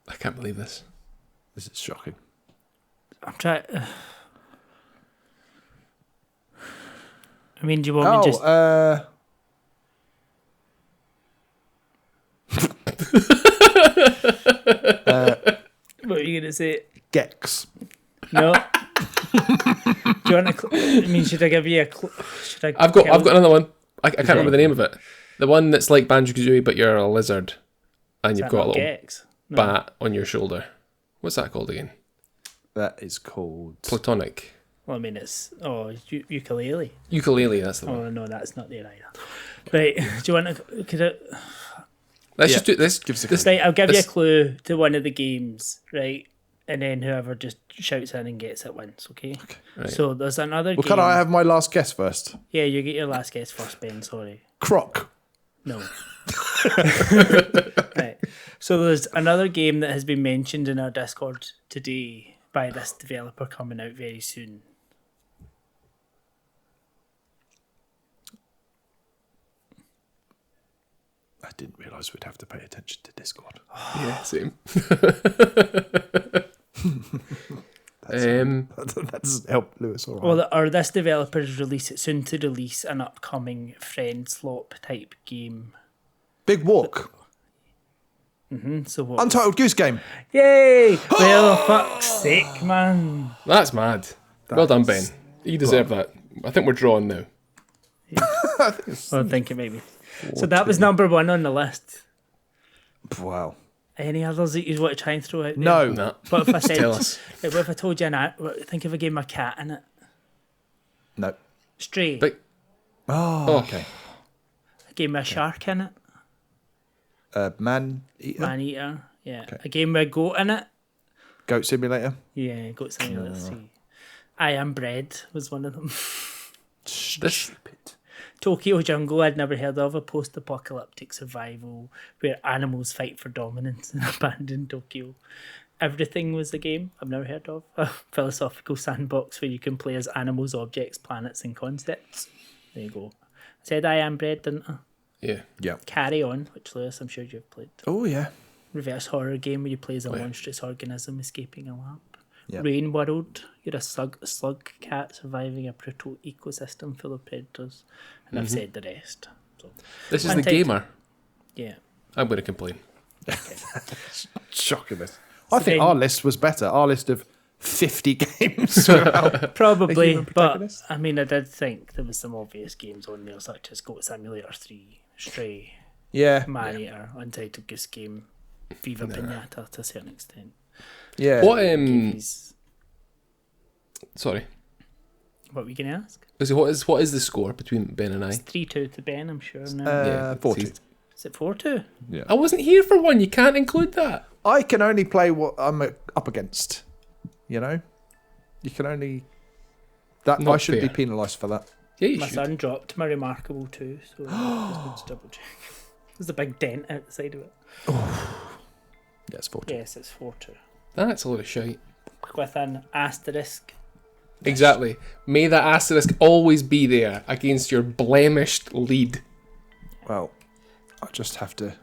I can't believe this. This is shocking. I'm trying... I mean, do you want me just... What are you going to say? Gex. No. Do you want a I mean, should I give you a I've got another one. I can't remember the name of it. The one that's like Banjo-Kazooie, but you're a lizard, and you've got a little bat on your shoulder. What's that called again? That is called... Platonic. Well, I mean, it's... ukulele. Ukulele, that's the one. Oh, no, that's not there either. Right, do you want to... Could it... Let's just do this. Right, I'll give you a clue to one of the games, right? And then whoever just shouts in and gets it wins, okay? Right. So there's another game... Can I have my last guess first? Yeah, you get your last guess first, Ben, sorry. Croc. No. Right. So there's another game that has been mentioned in our Discord today by this developer coming out very soon. I didn't realise we'd have to pay attention to Discord. Yeah, same. That doesn't help Lewis, all right. Well, or this developer is soon to release an upcoming friend slop type game. Big Walk. So what? Untitled Goose Game. Yay! Well, fuck's sake, man. That's mad. Well done, Ben. You deserve that. I think we're drawn now. I think it's... I think it might be. So that was number 1 on the list. Wow. Any others that you want to try and throw out there? No. Nah. What if I said, Tell us. what if I told you think of a game with a cat in it? No. Stray. But Oh, okay. A game with a shark in it? Man Eater. Man Eater. Yeah. Okay. A game with a goat in it? Goat Simulator. Yeah, Goat Simulator 3. I Am Bread was one of them. Stupid. Tokyo Jungle I'd never heard of, a post-apocalyptic survival where animals fight for dominance in abandoned Tokyo. Everything was the game I've never heard of. A philosophical sandbox where you can play as animals, objects, planets and concepts. There you go. I said I Am Bread, didn't I? yeah. Yeah. Carry On, which Lewis, I'm sure you've played. Oh, yeah. Reverse horror game where you play as a yeah. monstrous organism escaping a lab. Yeah. Rain World, you're a slug cat surviving a brutal ecosystem full of predators. And I've said the rest. So, This is the Untitled. gamer. yeah. I'm going to complain. Shocking this. I think then- our list was better. Our list of 50 games. without- Probably, human but protagonist? I mean, I did think there was some obvious games on there, such as Goat Simulator 3, Stray, yeah. Man Eater, Untitled Goose Game, Viva Pinata to a certain extent. Yeah. What These- sorry. What were you going to ask? What is the score between Ben and I? 3-2 to Ben, I'm sure now. Yeah, 40. see, Is it 4-2? I wasn't here for one. You can't include that. I can only play what I'm up against. You know? You can only... That Not I should be fair. penalised for that. Yeah, you My should. son dropped my Remarkable 2, so I just need to double check. There's a big dent out the side of it. Yeah, it's 40. Yes, it's 4-2. That's a load of shite. With an asterisk. Exactly. May that asterisk always be there against your blemished lead. Well, I'll just have to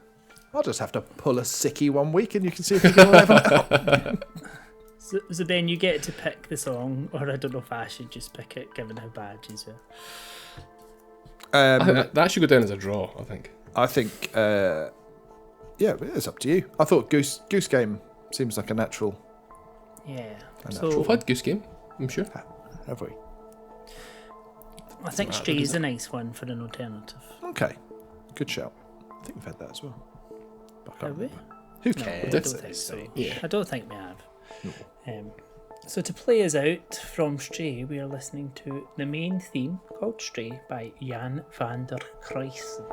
pull a sickie one week and you can see if you can level out. So then you get to pick the song, or I don't know if I should just pick it, given how bad you were. I think that should go down as a draw, I think. I think, yeah, it's up to you. I thought Goose Game seems like a natural. Yeah. natural So We've had Goose Game, I'm sure. Have we? I think Stray is a nice one for an alternative. Okay, good shout. I think we've had that as well. But I can't Have we? remember. Who No, cares? I That's don't think so. Yeah. I don't think we have. So to play us out from Stray, we are listening to the main theme called Stray by Jan van der Kruisen.